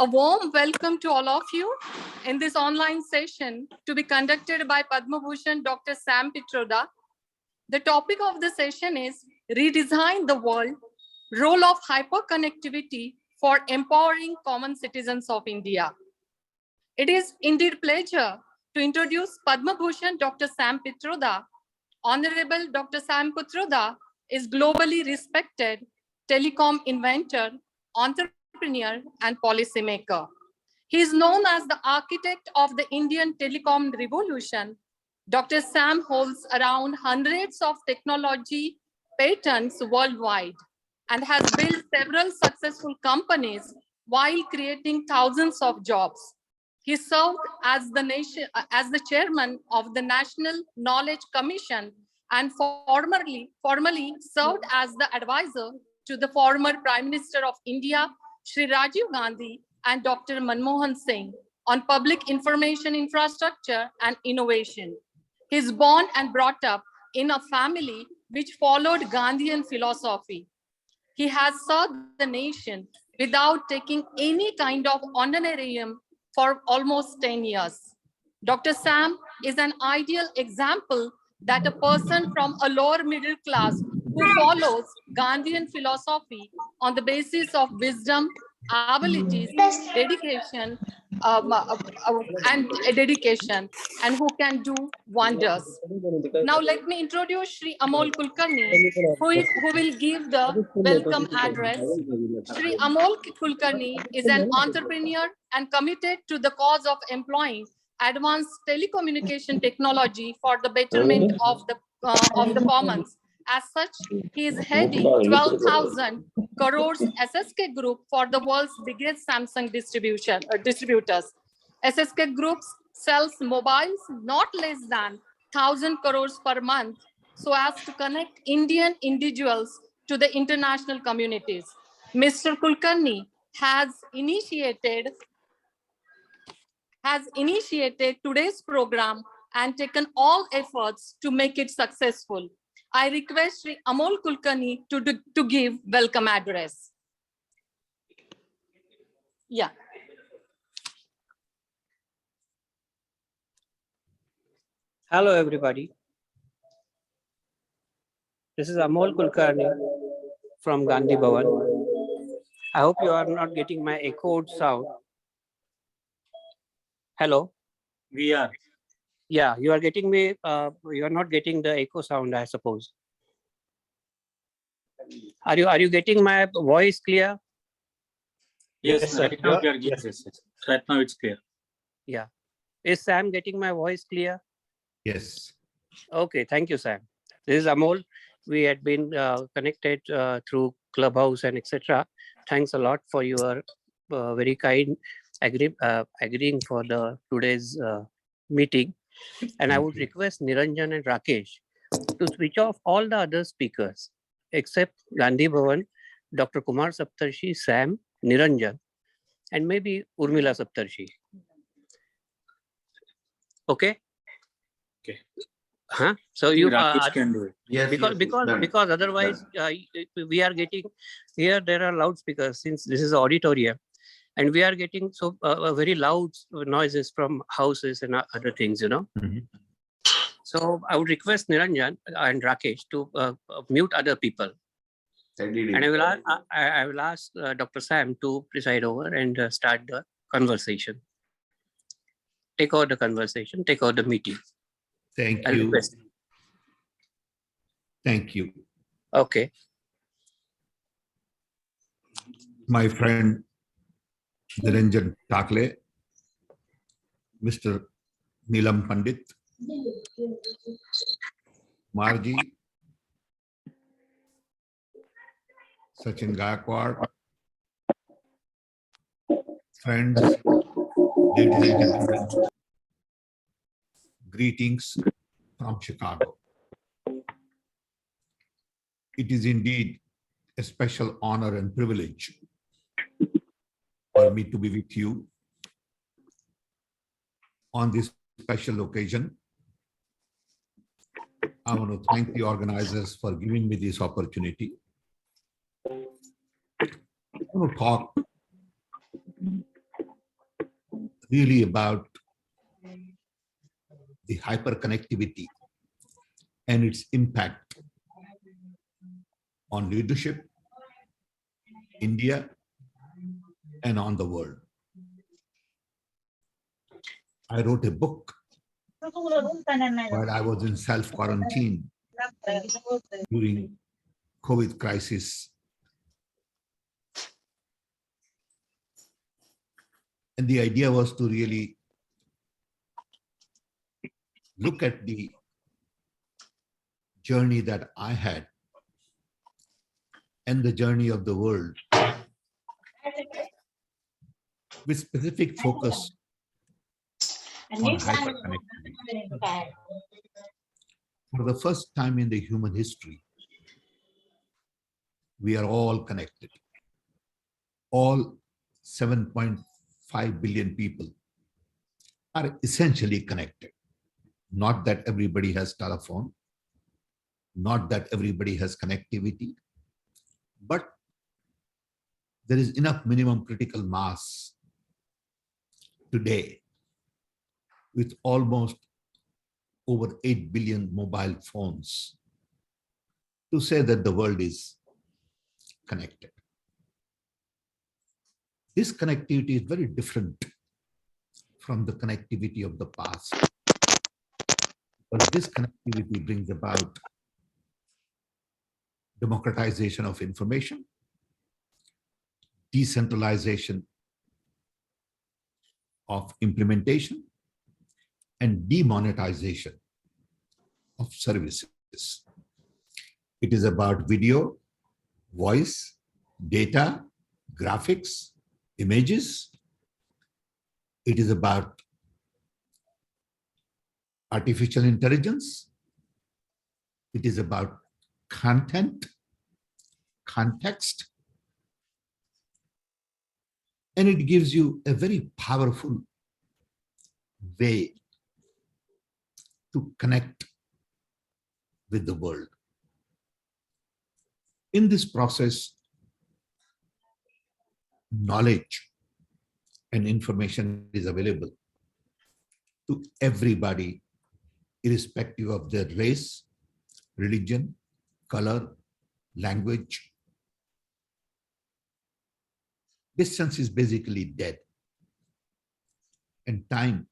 A warm welcome to all of you in this online session to be conducted by Padma Bhushan Dr. Sam Pitroda. The topic of the session is Redesign the World, Role of Hyperconnectivity for Empowering Common Citizens of India. It is indeed a pleasure to introduce Padma Bhushan Dr. Sam Pitroda. Honorable Dr. Sam Pitroda is globally respected telecom inventor, entrepreneur, and policymaker. He is known as the architect of the Indian telecom revolution. Dr. Sam holds around hundreds of technology patents worldwide and has built several successful companies while creating thousands of jobs. He served as the chairman of the National Knowledge Commission and formerly served as the advisor to the former Prime Minister of India, Shri Rajiv Gandhi, and Dr. Manmohan Singh on public information infrastructure and innovation. He is born and brought up in a family which followed Gandhian philosophy. He has served the nation without taking any kind of honorarium for almost 10 years. Dr. Sam is an ideal example that a person from a lower middle class who follows Gandhian philosophy on the basis of wisdom, abilities, dedication, and who can do wonders. Now let me introduce Shri Amol Kulkarni, who will give the welcome address. Shri Amol Kulkarni is an entrepreneur and committed to the cause of employing advanced telecommunication technology for the betterment of the commons. As such, he is heading 12,000 crores SSK Group for the world's biggest Samsung distributors. SSK Group sells mobiles not less than 1,000 crores per month so as to connect Indian individuals to the international communities. Mr. Kulkarni has initiated today's program and taken all efforts to make it successful. I request Sri Amol Kulkarni to give welcome address. Yeah. Hello, everybody. This is Amol Kulkarni from Gandhi Bhavan. I hope you are not getting my echoed sound. Hello? We are. Yeah, you are getting me. You are not getting the echo sound, I suppose. Are you getting my voice clear? Yes, sir. right now we are, yes. Right now it's clear. Yeah. Is Sam getting my voice clear? Yes. Okay, thank you, Sam. This is Amol. We had been connected through Clubhouse and etc. Thanks a lot for your very kind agreeing for the today's meeting. And I would request Niranjan and Rakesh to switch off all the other speakers except Gandhi Bhavan, Dr. Kumar Saptarshi, Sam, Niranjan, and maybe Urmila Saptarshi. Okay? Okay. Huh? So you can do it. Yes. because otherwise we are getting here. There are loudspeakers since this is an auditorium, and we are getting so very loud noises from houses and other things. Mm-hmm. So I would request Niranjan and Rakesh to mute other people, and I will ask Dr. Sam to preside over and start the conversation. Take over the conversation. Take over the meeting. Thank I'll you. request. Thank you. Okay. My friend Niranjan Thakle, Mr. Neelam Pandit, Marji, Sachin Gaikwad, friends, ladies and gentlemen, greetings from Chicago. It is indeed a special honor and privilege for me to be with you on this special occasion. I want to thank the organizers for giving me this opportunity. I want to talk really about the hyperconnectivity and its impact on leadership, India, and on the world. I wrote a book while I was in self-quarantine during COVID crisis. And the idea was to really look at the journey that I had and the journey of the world with specific focus on hyperconnectivity. For the first time in the human history, we are all connected. All 7.5 billion people are essentially connected. Not that everybody has telephone, not that everybody has connectivity, but there is enough minimum critical mass today with almost over 8 billion mobile phones to say that the world is connected. This connectivity is very different from the connectivity of the past. But this connectivity brings about democratization of information, decentralization of implementation, and demonetization of services. It is about video, voice, data, graphics, images. It is about artificial intelligence. It is about content, context, and it gives you a very powerful way to connect with the world. In this process, knowledge and information is available to everybody, irrespective of their race, religion, color, language. Distance is basically dead, and time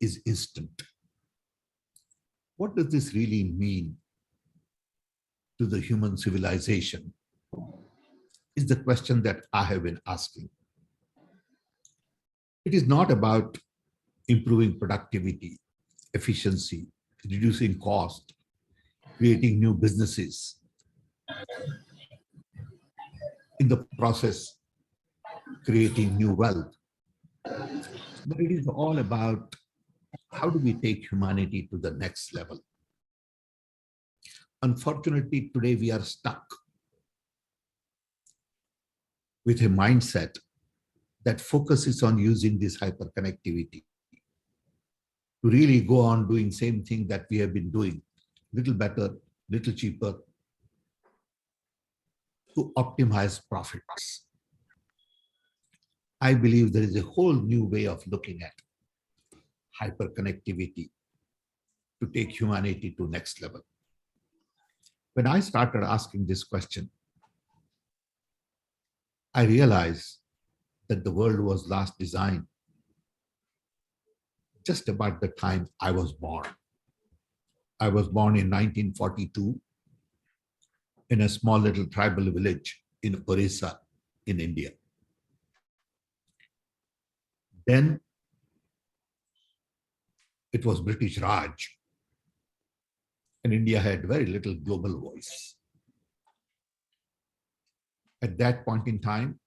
is instant. What does this really mean to the human civilization? Is the question that I have been asking. It is not about improving productivity, efficiency, reducing cost, creating new businesses. In the process, creating new wealth. But it is all about how do we take humanity to the next level? Unfortunately, today we are stuck with a mindset that focuses on using this hyperconnectivity to really go on doing same thing that we have been doing, little better, little cheaper, to optimize profits. I believe there is a whole new way of looking at hyperconnectivity to take humanity to next level. When I started asking this question, I realized that the world was last designed just about the time I was born. I was born in 1942 in a small little tribal village in Orissa in India. Then it was British Raj, and India had very little global voice. At that point in time,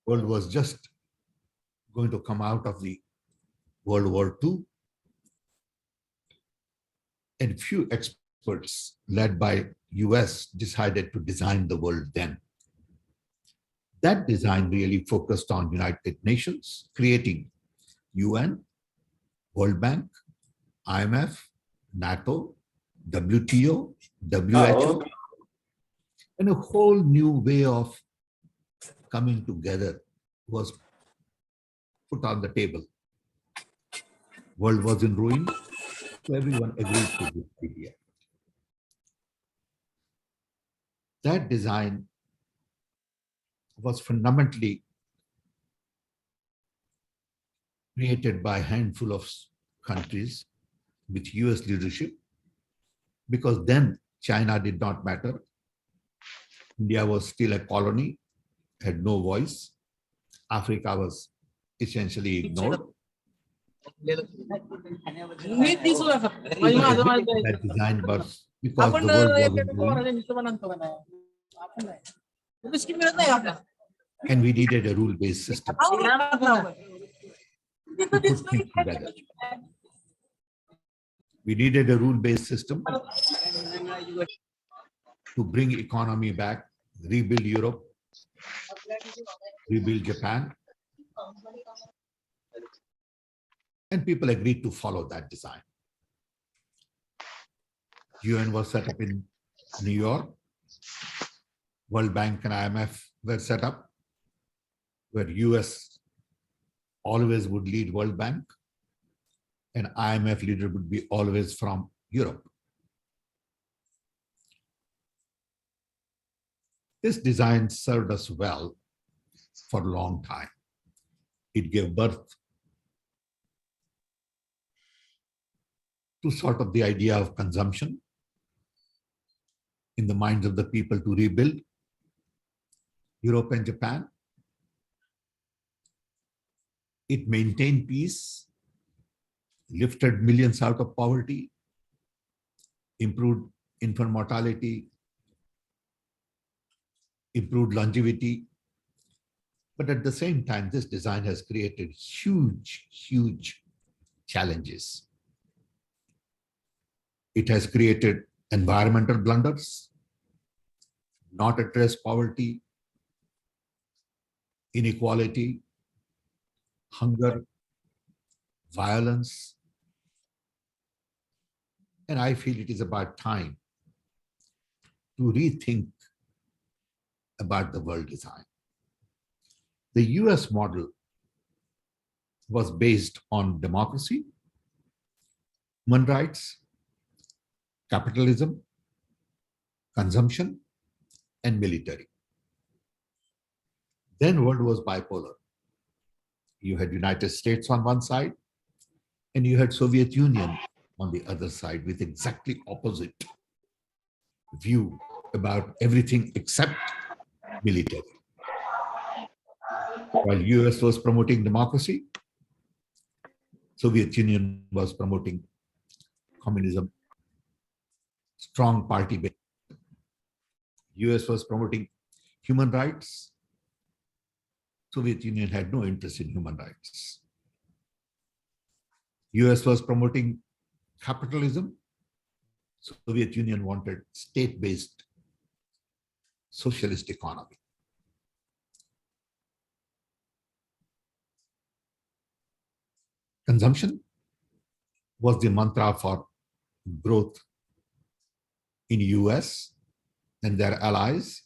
world was just going to come out of the World War II, and few experts led by US decided to design the world then. That design really focused on United Nations, creating UN, World Bank, IMF, NATO, WTO, WHO, and a whole new way of coming together was put on the table. World was in ruin, so everyone agreed to this idea. That design was fundamentally created by a handful of countries with US leadership, because then China did not matter. India was still a colony, had no voice. Africa was essentially ignored. That design was because the world was in ruin, and we needed a rule-based system to put things together. We needed a rule-based system to bring economy back, rebuild Europe, rebuild Japan. And people agreed to follow that design. UN was set up in New York. World Bank and IMF were set up, where US always would lead World Bank, and IMF leader would be always from Europe. This design served us well for a long time. It gave birth to sort of the idea of consumption in the minds of the people to rebuild Europe and Japan. It maintained peace, lifted millions out of poverty, improved infant mortality, improved longevity. But at the same time, this design has created huge, huge challenges. It has created environmental blunders, not addressed poverty, inequality, hunger, violence. And I feel it is about time to rethink about the world design. The US model was based on democracy, human rights, capitalism, consumption, and military. Then world was bipolar. You had United States on one side, and you had Soviet Union on the other side with exactly opposite view about everything except military. While US was promoting democracy, Soviet Union was promoting communism, strong party base. US was promoting human rights. Soviet Union had no interest in human rights. US was promoting capitalism. Soviet Union wanted state-based socialist economy. Consumption was the mantra for growth in US and their allies,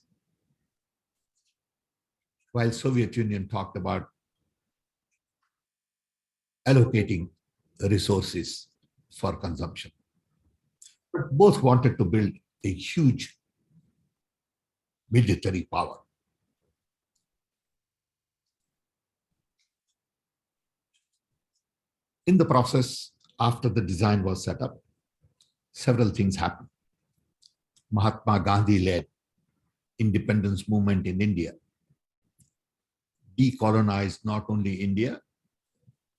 while Soviet Union talked about allocating resources for consumption. But both wanted to build a huge military power. In the process, after the design was set up, several things happened. Mahatma Gandhi led independence movement in India, decolonized not only India,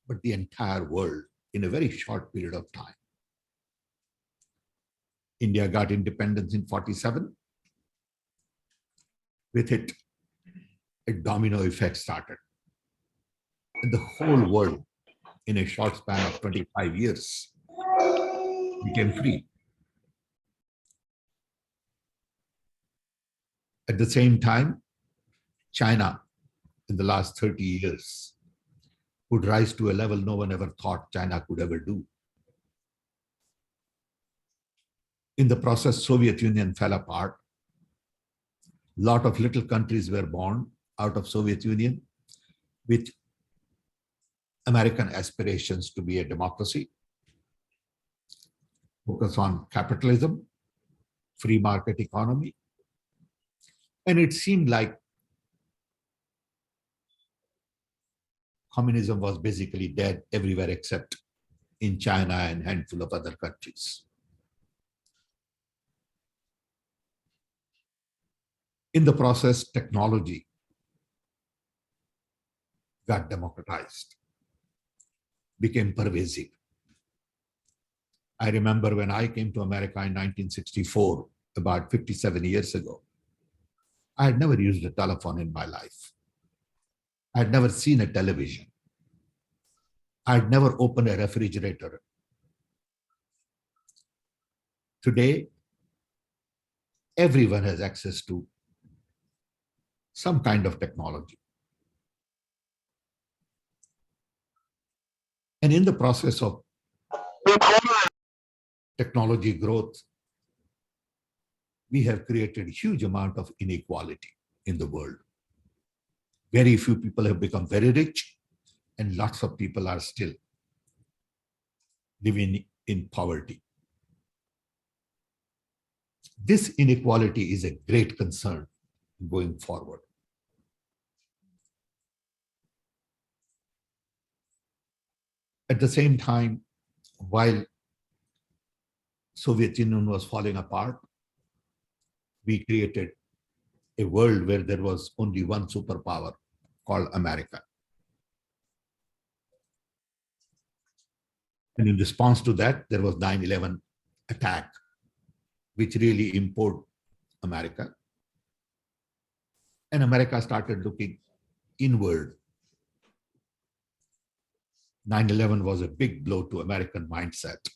but the entire world in a very short period of time. India got independence in 47. With it, a domino effect started. And the whole world, in a short span of 25 years, became free. At the same time, China, in the last 30 years, would rise to a level no one ever thought China could ever do. In the process, Soviet Union fell apart. A lot of little countries were born out of Soviet Union with American aspirations to be a democracy, focus on capitalism, free market economy. And it seemed like communism was basically dead everywhere except in China and a handful of other countries. In the process, technology got democratized, became pervasive. I remember when I came to America in 1964, about 57 years ago, I had never used a telephone in my life. I had never seen a television. I had never opened a refrigerator. Today, everyone has access to some kind of technology. And in the process of technology growth, we have created a huge amount of inequality in the world. Very few people have become very rich, and lots of people are still living in poverty. This inequality is a great concern going forward. At the same time, while Soviet Union was falling apart, we created a world where there was only one superpower called America. And in response to that, there was 9/11 attack, which really imposed America. And America started looking inward. 9/11 was a big blow to American mindset,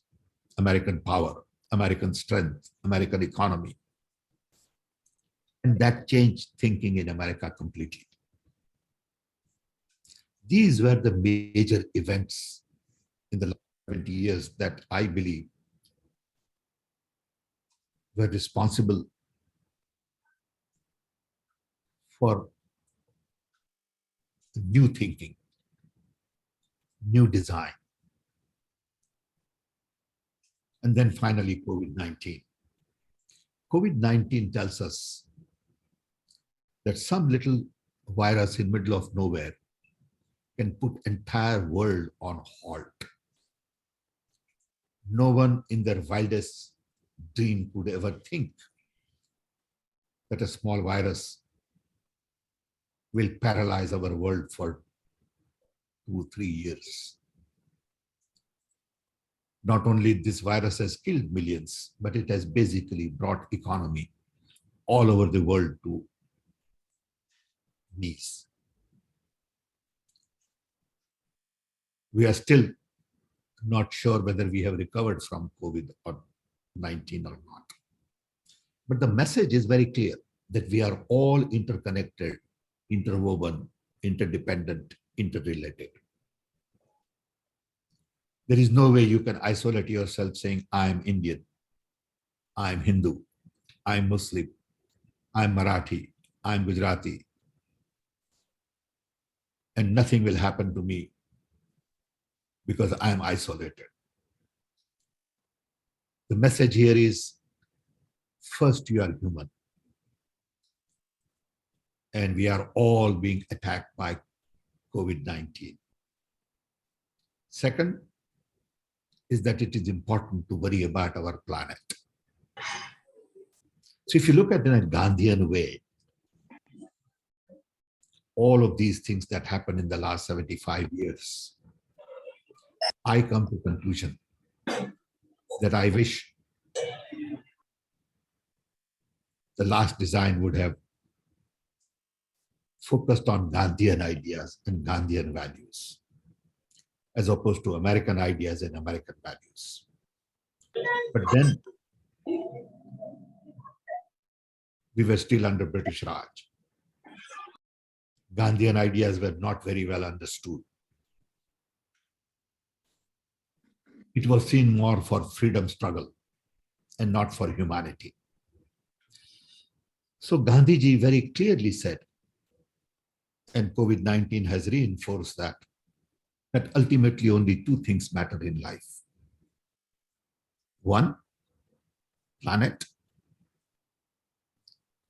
American power, American strength, American economy. And that changed thinking in America completely. These were the major events in the last 20 years that I believe were responsible for new thinking, new design. And then finally, COVID-19. COVID-19 tells us that some little virus in middle of nowhere can put entire world on halt. No one in their wildest dream could ever think that a small virus will paralyze our world for 2-3 years. Not only this virus has killed millions, but it has basically brought economy all over the world to knees. We are still not sure whether we have recovered from COVID-19 or not. But the message is very clear that we are all interconnected, interwoven, interdependent, interrelated. There is no way you can isolate yourself saying, I'm Indian, I'm Hindu, I'm Muslim, I'm Marathi, I'm Gujarati, and nothing will happen to me because I'm isolated. The message here is, first, you are human. And we are all being attacked by COVID-19. Second is that it is important to worry about our planet. So if you look at it in a Gandhian way, all of these things that happened in the last 75 years, I come to the conclusion that I wish the last design would have focused on Gandhian ideas and Gandhian values, as opposed to American ideas and American values. But then we were still under British Raj. Gandhian ideas were not very well understood. It was seen more for freedom struggle and not for humanity. So Gandhiji very clearly said, and COVID-19 has reinforced that, that ultimately only two things matter in life. One, planet,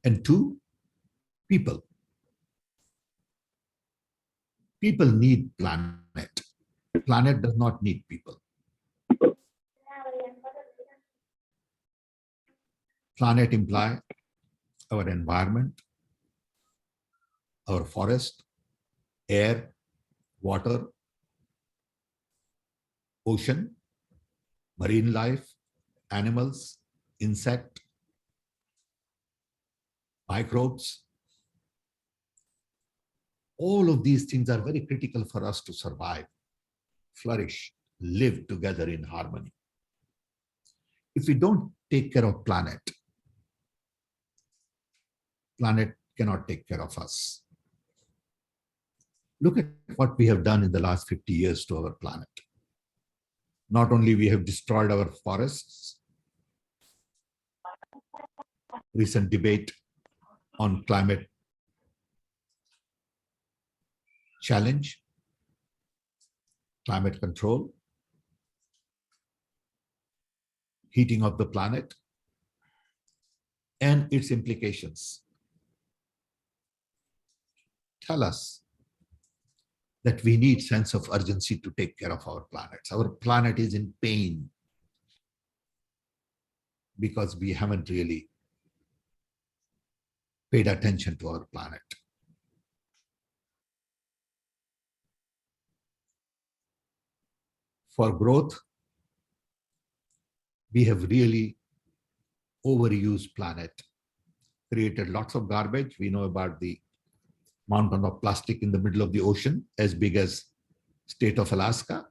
and two, people. People need planet. Planet does not need people. Planet imply our environment, our forest, air, water, ocean, marine life, animals, insect, microbes. All of these things are very critical for us to survive, flourish, live together in harmony. If we don't take care of planet, planet cannot take care of us. Look at what we have done in the last 50 years to our planet. Not only we have destroyed our forests, recent debate on climate challenge, climate control, heating of the planet, and its implications tell us that we need sense of urgency to take care of our planets. Our planet is in pain because we haven't really paid attention to our planet. For growth, we have really overused planet, created lots of garbage. We know about the mountain of plastic in the middle of the ocean, as big as state of Alaska,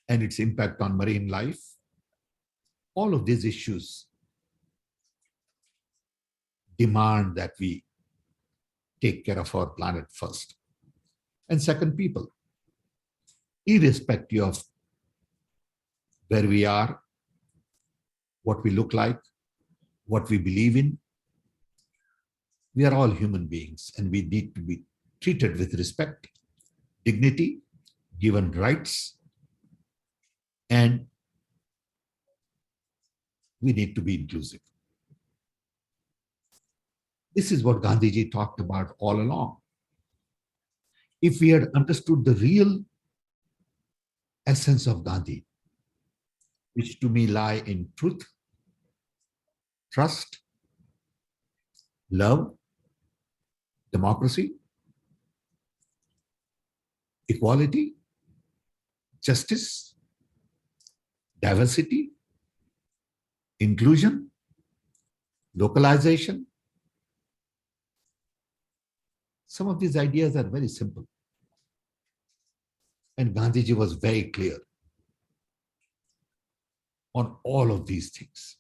and its impact on marine life. All of these issues demand that we take care of our planet first. And second, people. Irrespective of where we are, what we look like, what we believe in, we are all human beings and we need to be treated with respect, dignity, given rights, and we need to be inclusive. This is what Gandhiji talked about all along. If we had understood the real essence of Gandhi, which to me lie in truth, trust, love, democracy, equality, justice, diversity, inclusion, localization. Some of these ideas are very simple. And Gandhiji was very clear on all of these things.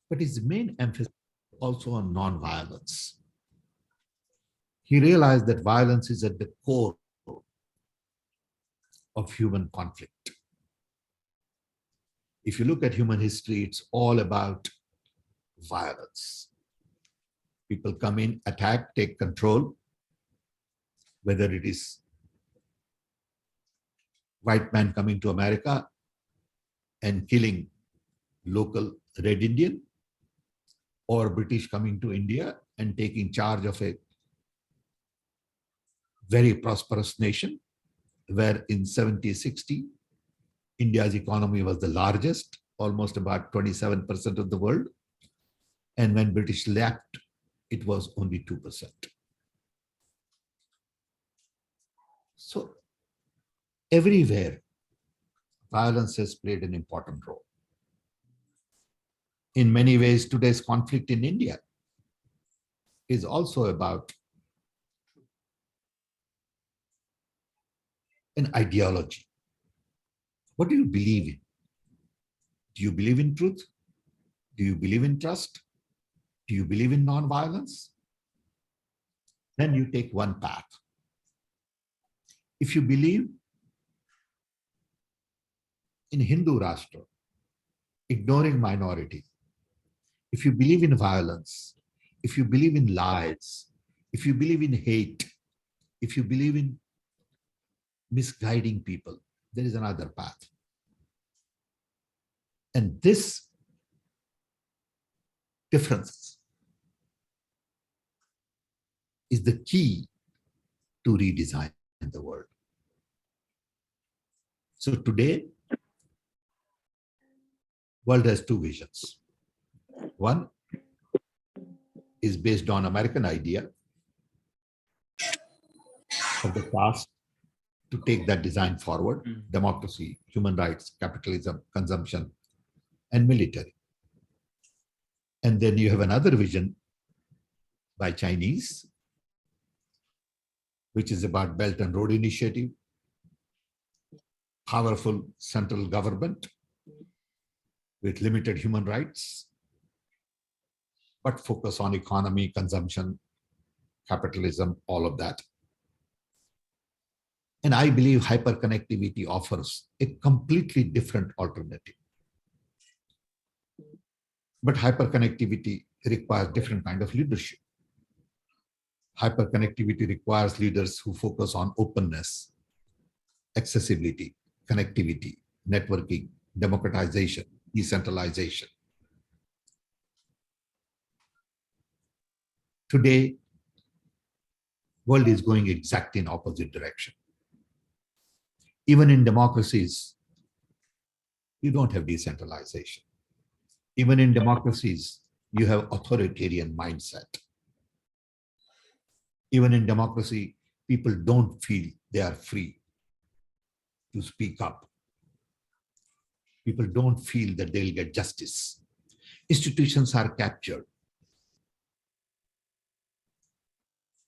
But his main emphasis also on non-violence. He realized that violence is at the core of human conflict. If you look at human history, it's all about violence. People come in, attack, take control, whether it is white man coming to America and killing local Red Indian, or British coming to India and taking charge of a very prosperous nation, where in 1760, India's economy was the largest, almost about 27% of the world. And when British left, it was only 2%. So everywhere, violence has played an important role. In many ways, today's conflict in India is also about an ideology. What do you believe in? Do you believe in truth? Do you believe in trust? Do you believe in non-violence? Then you take one path. If you believe in Hindu Rashtra, ignoring minority, if you believe in violence, if you believe in lies, if you believe in hate, if you believe in misguiding people. There is another path. And this difference is the key to redesign the world. So today, world has two visions. One is based on American idea of the past to take that design forward, democracy, human rights, capitalism, consumption, and military. And then you have another vision by Chinese, which is about Belt and Road Initiative, powerful central government with limited human rights, but focus on economy, consumption, capitalism, all of that. And I believe hyperconnectivity offers a completely different alternative. But hyperconnectivity requires different kind of leadership. Hyperconnectivity requires leaders who focus on openness, accessibility, connectivity, networking, democratization, decentralization. Today, world is going exactly in opposite direction. Even in democracies, you don't have decentralization. Even in democracies, you have authoritarian mindset. Even in democracy, people don't feel they are free to speak up. People don't feel that they'll get justice. Institutions are captured.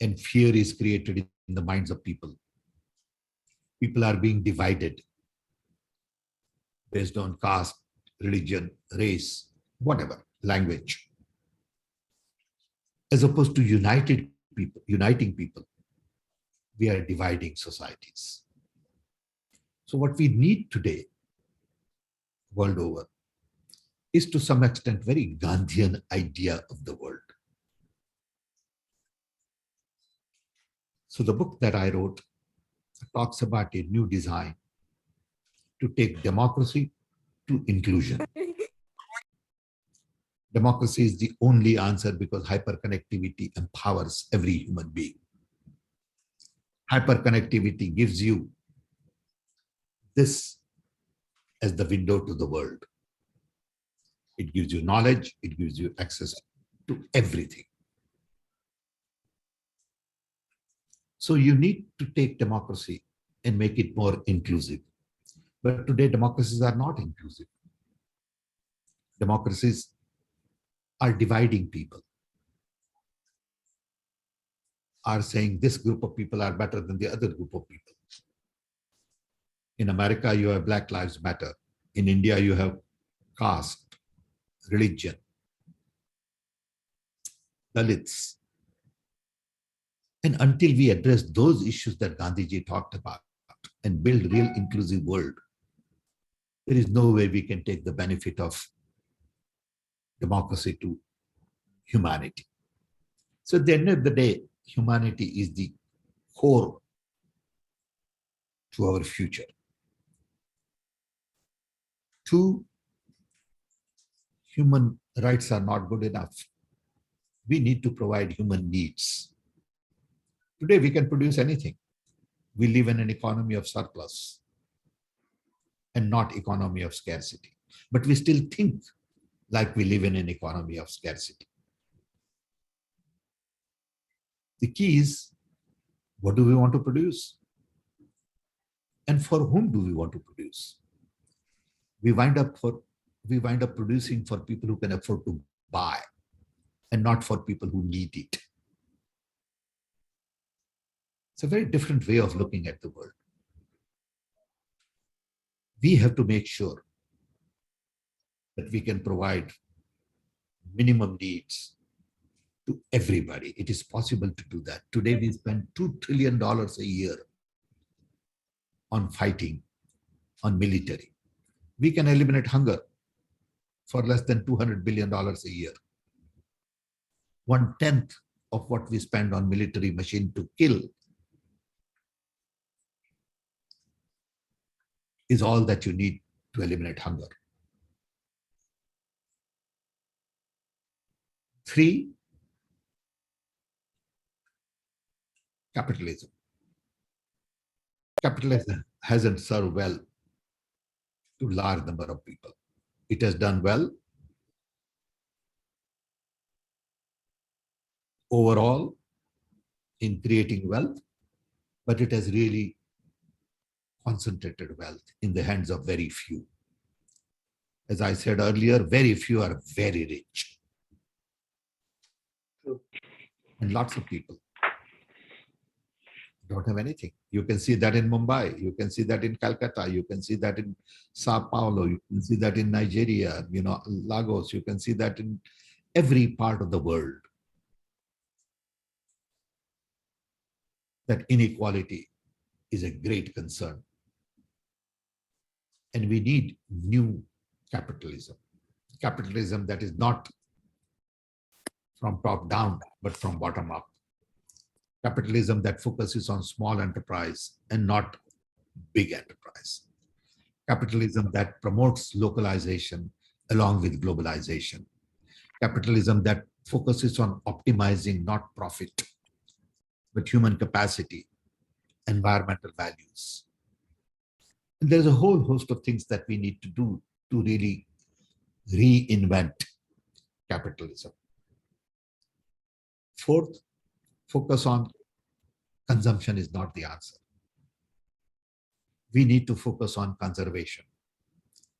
And fear is created in the minds of people. People are being divided based on caste, religion, race, whatever, language. As opposed to uniting people, we are dividing societies. So what we need today, world over, is to some extent very Gandhian idea of the world. So the book that I wrote talks about a new design to take democracy to inclusion. Democracy is the only answer because hyperconnectivity empowers every human being. Hyperconnectivity gives you this as the window to the world. It gives you knowledge, it gives you access to everything. So you need to take democracy and make it more inclusive. But today, democracies are not inclusive. Democracies are dividing people, are saying this group of people are better than the other group of people. In America, you have Black Lives Matter. In India, you have caste, religion, Dalits. And until we address those issues that Gandhiji talked about and build real inclusive world, there is no way we can take the benefit of democracy to humanity. So at the end of the day, humanity is the core to our future. Two, human rights are not good enough. We need to provide human needs. Today, we can produce anything. We live in an economy of surplus and not economy of scarcity. But we still think like we live in an economy of scarcity. The key is, what do we want to produce? And for whom do we want to produce? We wind up producing for people who can afford to buy and not for people who need it. It's a very different way of looking at the world. We have to make sure that we can provide minimum needs to everybody. It is possible to do that. Today, we spend $2 trillion a year on fighting, on military. We can eliminate hunger for less than $200 billion a year. 1/10 of what we spend on military machine to kill is all that you need to eliminate hunger. 3, capitalism. Capitalism hasn't served well to large number of people. It has done well overall in creating wealth, but it has really concentrated wealth in the hands of very few. As I said earlier, very few are very rich. And lots of people don't have anything. You can see that in Mumbai, you can see that in Calcutta, you can see that in Sao Paulo, you can see that in Nigeria, Lagos, you can see that in every part of the world. That inequality is a great concern. And we need new capitalism. Capitalism that is not from top down, but from bottom up. Capitalism that focuses on small enterprise and not big enterprise. Capitalism that promotes localization along with globalization. Capitalism that focuses on optimizing not profit, but human capacity, environmental values. And there's a whole host of things that we need to do to really reinvent capitalism. 4th, focus on consumption is not the answer. We need to focus on conservation.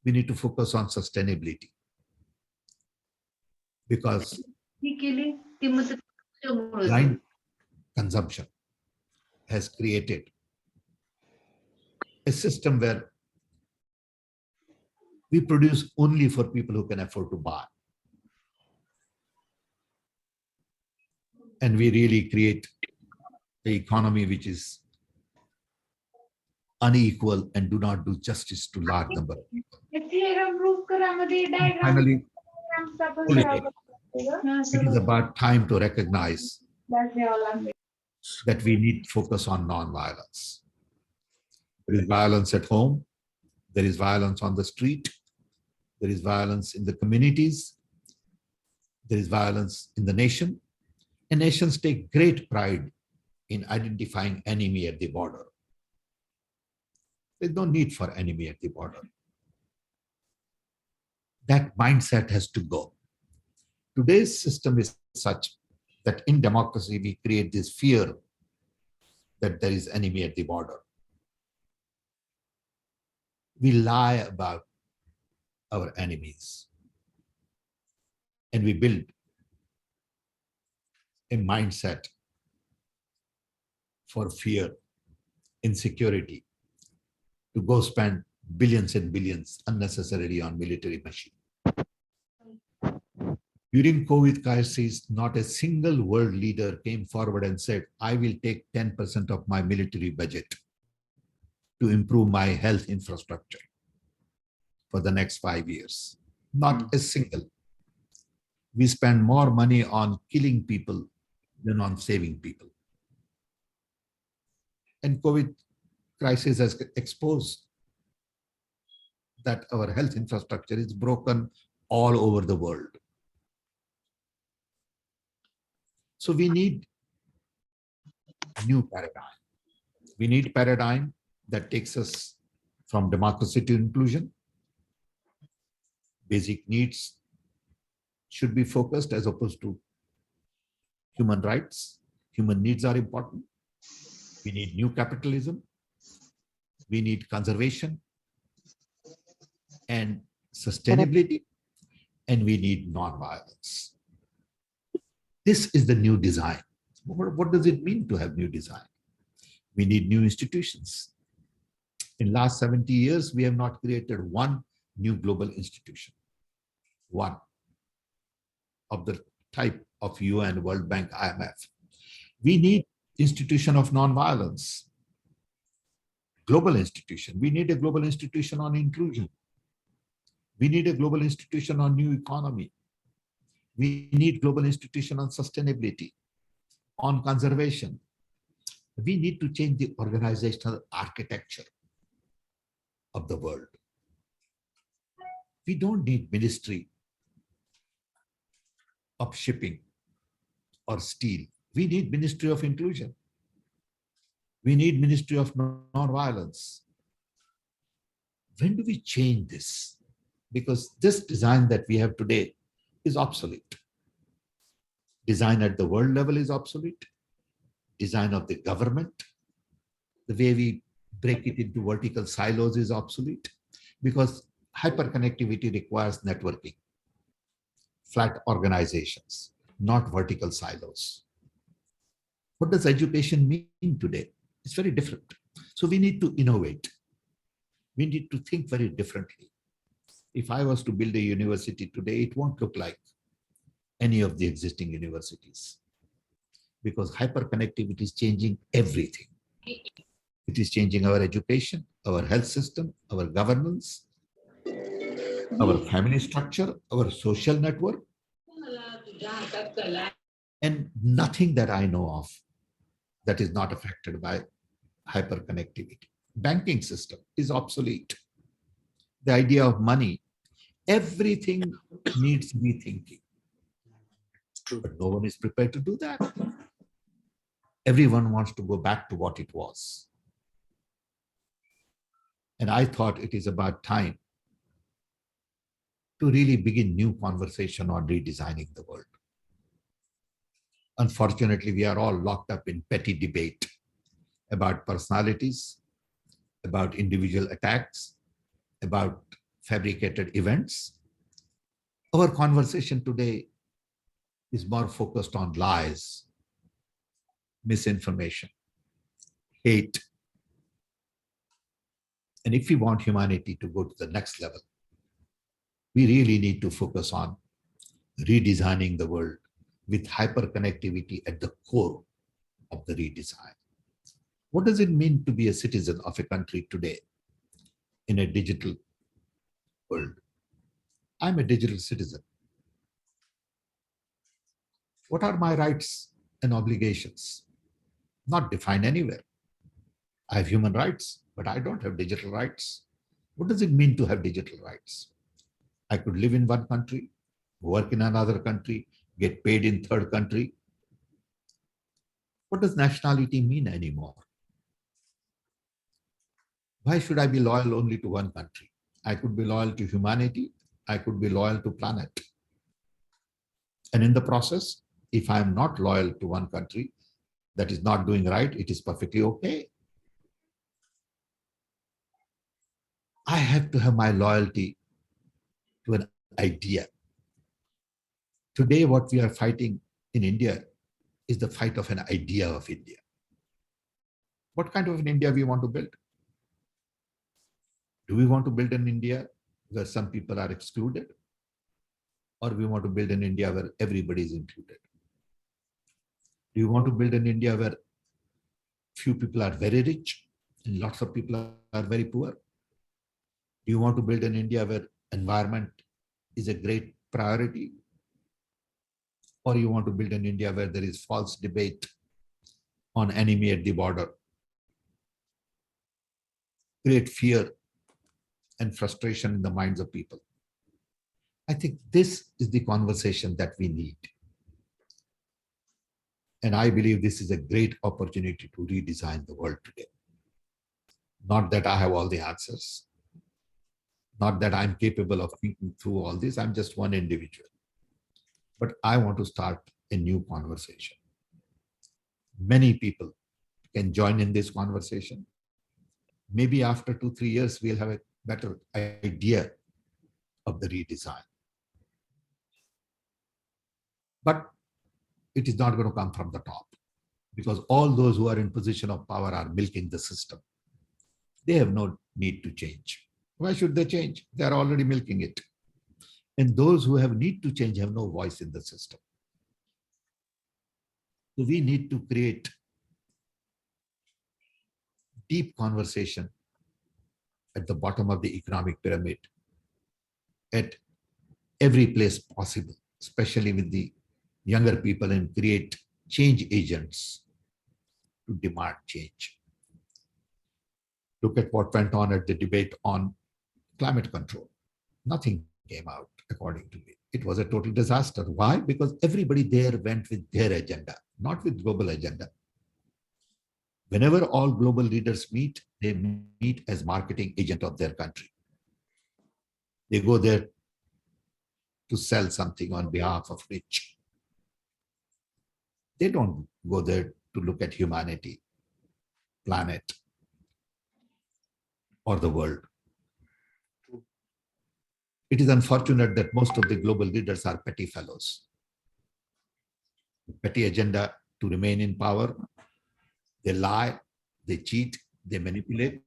We need to focus on sustainability. Because blind consumption has created a system where we produce only for people who can afford to buy. And we really create the economy which is unequal and do not do justice to large number of people. And finally, it is about time to recognize that we need to focus on non-violence. There is violence at home, there is violence on the street, there is violence in the communities, there is violence in the nation, and nations take great pride in identifying enemy at the border. There's no need for enemy at the border. That mindset has to go. Today's system is such that in democracy, we create this fear that there is enemy at the border. We lie about our enemies. And we build a mindset for fear, insecurity, to go spend billions and billions unnecessarily on military machine. During COVID crisis, not a single world leader came forward and said, I will take 10% of my military budget to improve my health infrastructure for the next 5 years. Not a single. We spend more money on killing people than on saving people. And COVID crisis has exposed that our health infrastructure is broken all over the world. So we need a new paradigm. We need a paradigm that takes us from democracy to inclusion. Basic needs should be focused as opposed to human rights. Human needs are important. We need new capitalism. We need conservation and sustainability, and we need non-violence. This is the new design. What does it mean to have new design? We need new institutions. In last 70 years, we have not created one new global institution. One of the type of UN, World Bank, IMF. We need institution of non-violence. Global institution. We need a global institution on inclusion. We need a global institution on new economy. We need global institution on sustainability, on conservation. We need to change the organizational architecture of the world. We don't need Ministry of Shipping or Steel. We need Ministry of Inclusion. We need Ministry of Non-Violence. When do we change this? Because this design that we have today is obsolete. Design at the world level is obsolete. Design of the government, the way we break it into vertical silos is obsolete, because hyperconnectivity requires networking, flat organizations, not vertical silos. What does education mean today? It's very different. So we need to innovate. We need to think very differently. If I was to build a university today, it won't look like any of the existing universities, because hyperconnectivity is changing everything. It is changing our education, our health system, our governance, our family structure, our social network. And nothing that I know of that is not affected by hyperconnectivity. Banking system is obsolete. The idea of money, everything needs rethinking. But no one is prepared to do that. Everyone wants to go back to what it was. And I thought it is about time to really begin new conversation on redesigning the world. Unfortunately, we are all locked up in petty debate about personalities, about individual attacks, about fabricated events. Our conversation today is more focused on lies, misinformation, hate. And if we want humanity to go to the next level, we really need to focus on redesigning the world with hyperconnectivity at the core of the redesign. What does it mean to be a citizen of a country today in a digital world? I'm a digital citizen. What are my rights and obligations? Not defined anywhere. I have human rights, but I don't have digital rights. What does it mean to have digital rights? I could live in one country, work in another country, get paid in third country. What does nationality mean anymore? Why should I be loyal only to one country? I could be loyal to humanity. I could be loyal to planet. And in the process, if I am not loyal to one country that is not doing right, it is perfectly okay. I have to have my loyalty to an idea. Today, what we are fighting in India is the fight of an idea of India. What kind of an India we want to build? Do we want to build an India where some people are excluded? Or we want to build an India where everybody is included? Do you want to build an India where few people are very rich and lots of people are very poor? Do you want to build an India where environment is a great priority? Or you want to build an India where there is false debate on enemy at the border, create fear and frustration in the minds of people? I think this is the conversation that we need. And I believe this is a great opportunity to redesign the world today. Not that I have all the answers, not that I'm capable of thinking through all this. I'm just one individual. But I want to start a new conversation. Many people can join in this conversation. Maybe after 2-3 years, we'll have a better idea of the redesign. But it is not going to come from the top, because all those who are in position of power are milking the system. They have no need to change. Why should they change? They are already milking it. And those who have need to change have no voice in the system. So we need to create deep conversation at the bottom of the economic pyramid, at every place possible, especially with the younger people, and create change agents to demand change. Look at what went on at the debate on climate control. Nothing came out, according to me. It was a total disaster. Why? Because everybody there went with their agenda, not with global agenda. Whenever all global leaders meet, they meet as marketing agent of their country. They go there to sell something on behalf of rich. They don't go there to look at humanity, planet, or the world. It is unfortunate that most of the global leaders are petty fellows. Petty agenda to remain in power. They lie, they cheat, they manipulate.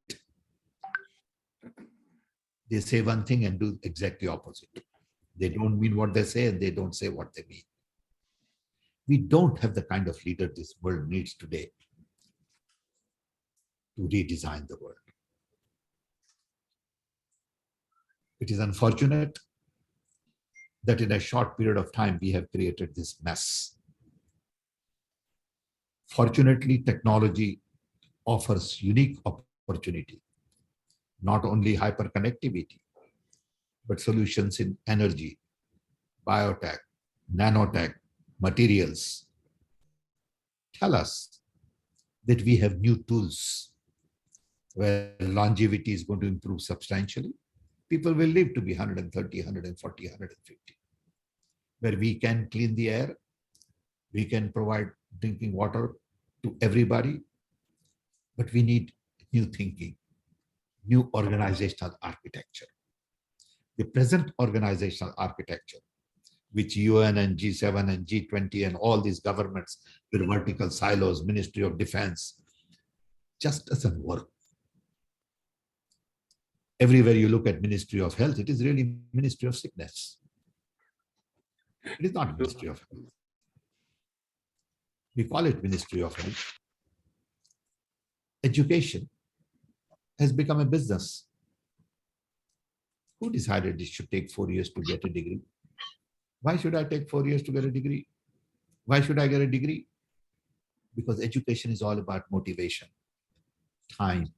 They say one thing and do exactly opposite. They don't mean what they say and they don't say what they mean. We don't have the kind of leader this world needs today to redesign the world. It is unfortunate that in a short period of time, we have created this mess. Fortunately, technology offers unique opportunity, not only hyperconnectivity, but solutions in energy, biotech, nanotech, materials. Tell us that we have new tools where longevity is going to improve substantially. People will live to be 130, 140, 150, where we can clean the air, we can provide drinking water to everybody, but we need new thinking, new organizational architecture. The present organizational architecture, which UN and G7 and G20 and all these governments with vertical silos, Ministry of Defense, just doesn't work. Everywhere you look at Ministry of Health, it is really Ministry of Sickness. It is not Ministry of Health. We call it Ministry of Health. Education has become a business. Who decided it should take 4 years to get a degree? Why should I take 4 years to get a degree? Why should I get a degree? Because education is all about motivation, time,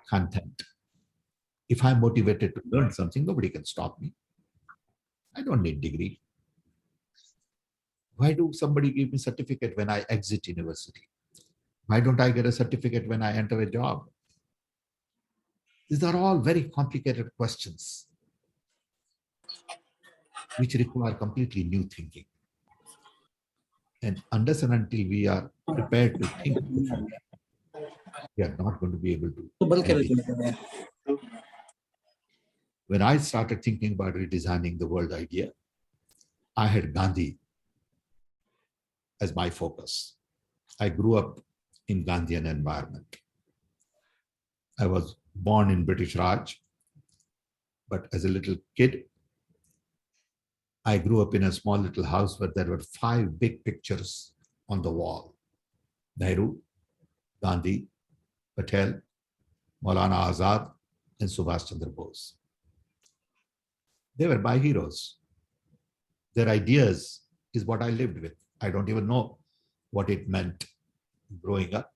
content. If I'm motivated to learn something, nobody can stop me. I don't need degree. Why do somebody give me certificate when I exit university? Why don't I get a certificate when I enter a job? These are all very complicated questions which require completely new thinking. And unless and until we are prepared to think, we are not going to be able to. When I started thinking about redesigning the world idea, I had Gandhi as my focus. I grew up in Gandhian environment. I was born in British Raj, but as a little kid, I grew up in a small little house where there were 5 big pictures on the wall. Nehru, Gandhi, Patel, Maulana Azad, and Subhash Chandra Bose. They were my heroes. Their ideas is what I lived with. I don't even know what it meant growing up.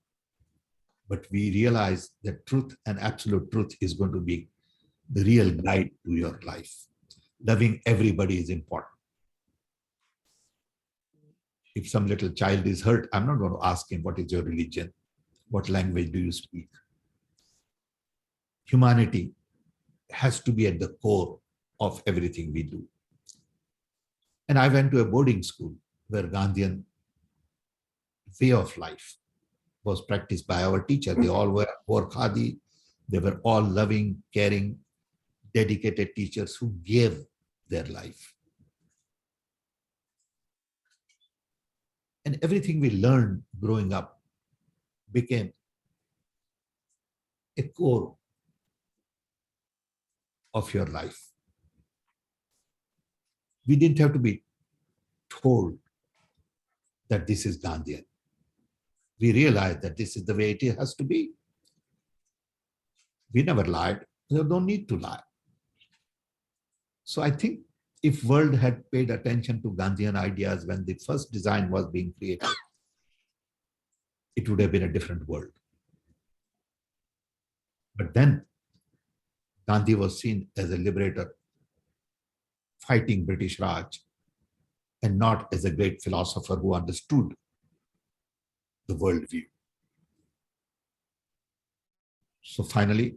But we realized that truth and absolute truth is going to be the real guide to your life. Loving everybody is important. If some little child is hurt, I'm not going to ask him, what is your religion? What language do you speak? Humanity has to be at the core of everything we do. And I went to a boarding school where Gandhian way of life was practiced by our teacher. They all wore khadi. They were all loving, caring, dedicated teachers who gave their life. And everything we learned growing up became a core of your life. We didn't have to be told that this is Gandhian. We realized that this is the way it has to be. We never lied. There's no need to lie. So I think if world had paid attention to Gandhian ideas when the first design was being created, it would have been a different world. But then Gandhi was seen as a liberator fighting British Raj and not as a great philosopher who understood the worldview. So finally,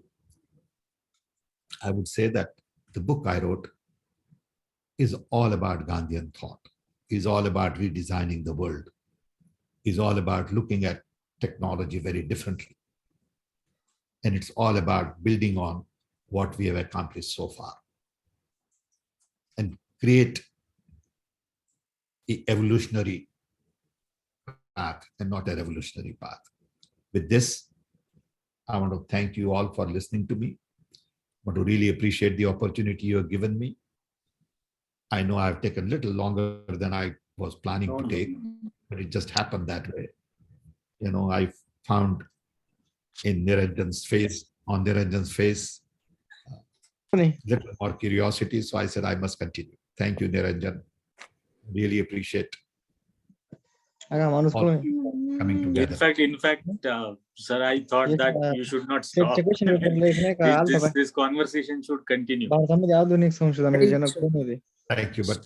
I would say that the book I wrote is all about Gandhian thought, is all about redesigning the world, is all about looking at technology very differently. And it's all about building on what we have accomplished so far and create an evolutionary path and not a revolutionary path. With this, I want to thank you all for listening to me. I want to really appreciate the opportunity you have given me. I know I've taken a little longer than I was planning to take, but it just happened that way. You know, I found in Niranjan's face, on Niranjan's face, little more curiosity. So I said, I must continue. Thank you, Niranjan. Really appreciate all of you coming together. In fact, sir, I thought Yes, that you should not stop. This conversation should continue. भारतामध्ये आधुनिक संशोधनाचे जनक कोण होते? Thanक you, but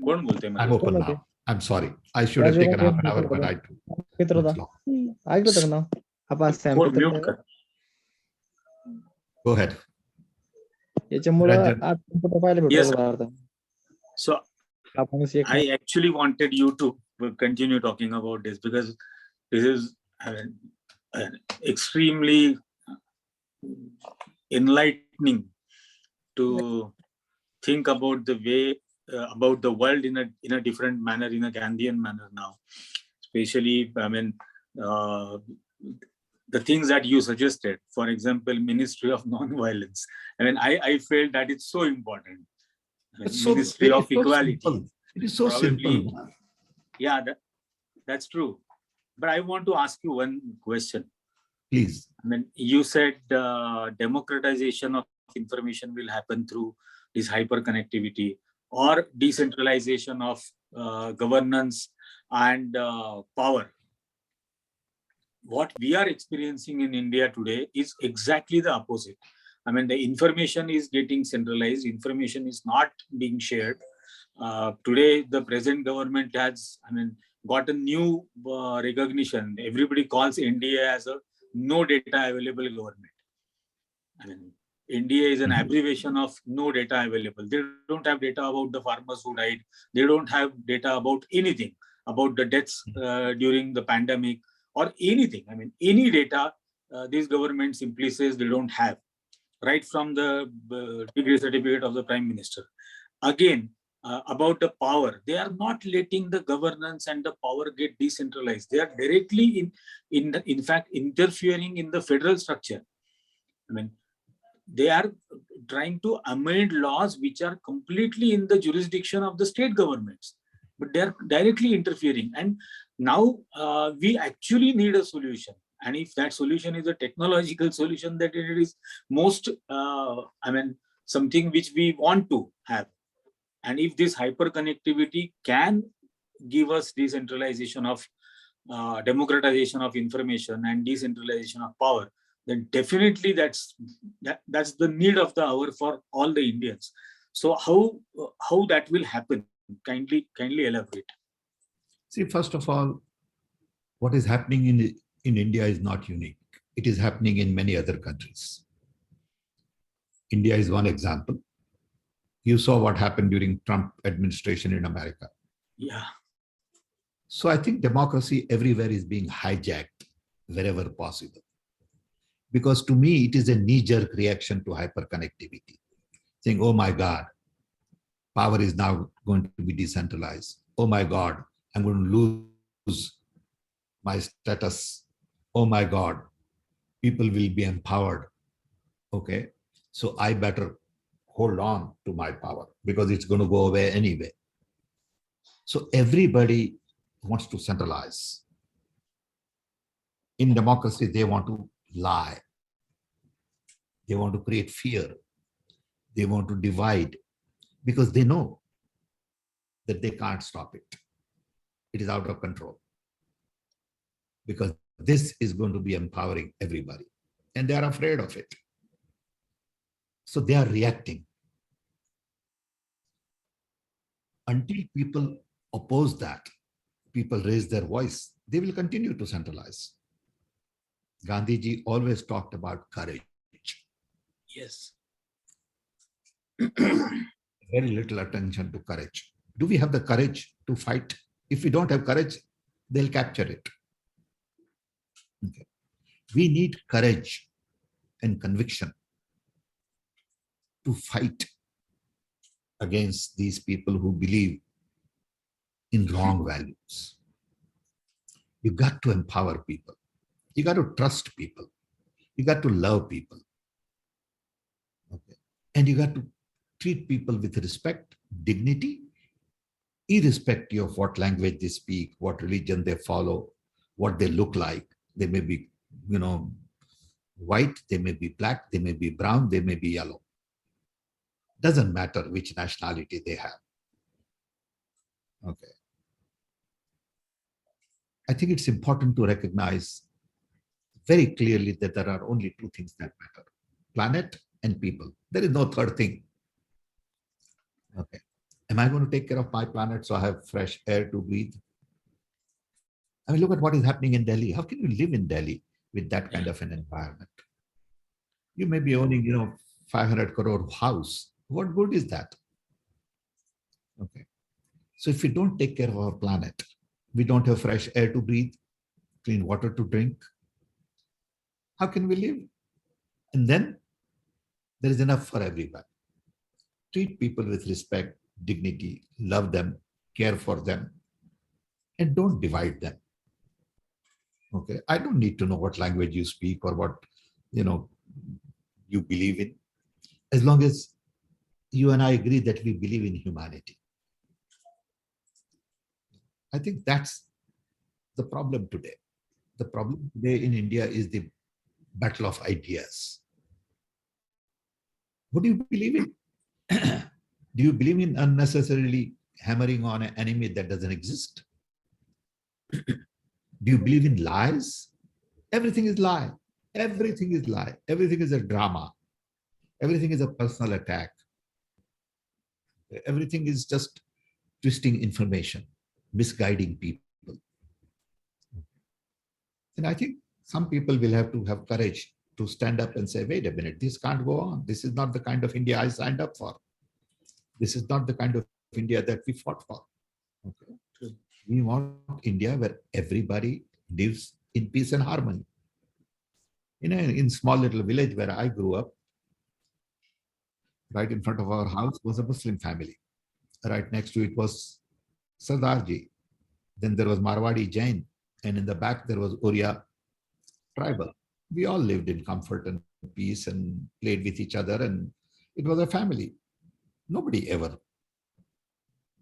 कोण बोलतोय I'm मध्ये? open now. I'm sorry. I should have taken half an hour, but I took Pitroda long. ऐकलं होतं का नाव? आपण सॅम फोन म्यूट पित्रोदा कर. Go ahead. याच्यामुळे रंजन. आज फोटो पाहायला Yes, भेटतो sir. भारतात. So आपण I actually wanted you to continue talking about this because this is extremely enlightening to think about the way about the world in a different manner, in a Gandhian manner now. Especially, I mean, the things that you suggested, for example, Ministry of Non-Violence. I mean, I felt that it's so important. I mean, It's so- Ministry of it's so Equality. simple. It is so Probably- simple. Yeah, that's true. But I want to ask you one question. Please. I mean, you said democratization of information will happen through this hyperconnectivity or decentralization of governance and power. What we are experiencing in India today is exactly the opposite. I mean, the information is getting centralized, information is not being shared. Today, the present government has, I mean, got a new recognition. Everybody calls India as a no data available government. I mean, India is an abbreviation of no data available. They don't have data about the farmers who died. They don't have data about anything, about the deaths during the pandemic or anything. I mean, any data, this government simply says they don't have, right from the degree certificate of the Prime Minister. Again, about the power, they are not letting the governance and the power get decentralized. They are directly in fact interfering in the federal structure. I mean, they are trying to amend laws which are completely in the jurisdiction of the state governments, but they are directly interfering. And now we actually need a solution. And if that solution is a technological solution, that it is most, I mean, something which we want to have. And if this hyperconnectivity can give us decentralization of democratization of information and decentralization of power, then definitely that's the need of the hour for all the Indians. So how that will happen? Kindly elaborate. See, first of all, what is happening in India is not unique. It is happening in many other countries. India is one example. You saw what happened during Trump administration in America. Yeah. So I think democracy everywhere is being hijacked wherever possible. Because to me, it is a knee-jerk reaction to hyperconnectivity. Saying, oh my God, power is now going to be decentralized. Oh my God, I'm going to lose my status. Oh my God, people will be empowered. Okay, so I better hold on to my power because it's going to go away anyway. So everybody wants to centralize. In democracy, they want to lie. They want to create fear. They want to divide because they know that they can't stop it. It is out of control because this is going to be empowering everybody and they are afraid of it. So they are reacting. Until people oppose that, people raise their voice, they will continue to centralize. Gandhiji always talked about courage. Yes. Very little attention to courage. Do we have the courage to fight? If we don't have courage, they'll capture it. Okay. We need courage and conviction to fight against these people who believe in wrong values. You got to empower people. You got to trust people. You got to love people. Okay. And you got to treat people with respect, dignity, irrespective of what language they speak, what religion they follow, what they look like. They may be, white, they may be black, they may be brown, they may be yellow. Doesn't matter which nationality they have. Okay. I think it's important to recognize very clearly that there are only two things that matter: planet and people. There is no third thing. Okay. Am I going to take care of my planet so I have fresh air to breathe? I mean, look at what is happening in Delhi. How can you live in Delhi with that kind of an environment? You may be owning, 500 crore house. What good is that? Okay. So if we don't take care of our planet, we don't have fresh air to breathe, clean water to drink, how can we live? And then there is enough for everybody. Treat people with respect, dignity, love them, care for them, and don't divide them. Okay. I don't need to know what language you speak or what, you believe in, as long as you and I agree that we believe in humanity. I think that's the problem today. The problem today in India is the battle of ideas. What do you believe in? Do you believe in unnecessarily hammering on an enemy that doesn't exist? Do you believe in lies? Everything is lie. Everything is lie. Everything is a drama. Everything is a personal attack. Everything is just twisting information, misguiding people. And I think some people will have to have courage to stand up and say, wait a minute, this can't go on. This is not the kind of India I signed up for. This is not the kind of India that we fought for. Okay. We want India where everybody lives in peace and harmony. In small little village where I grew up, right in front of our house was a Muslim family. Right next to it was Sardarji. Then there was Marwadi Jain. And in the back, there was Oriya tribal. We all lived in comfort and peace and played with each other. And it was a family. Nobody ever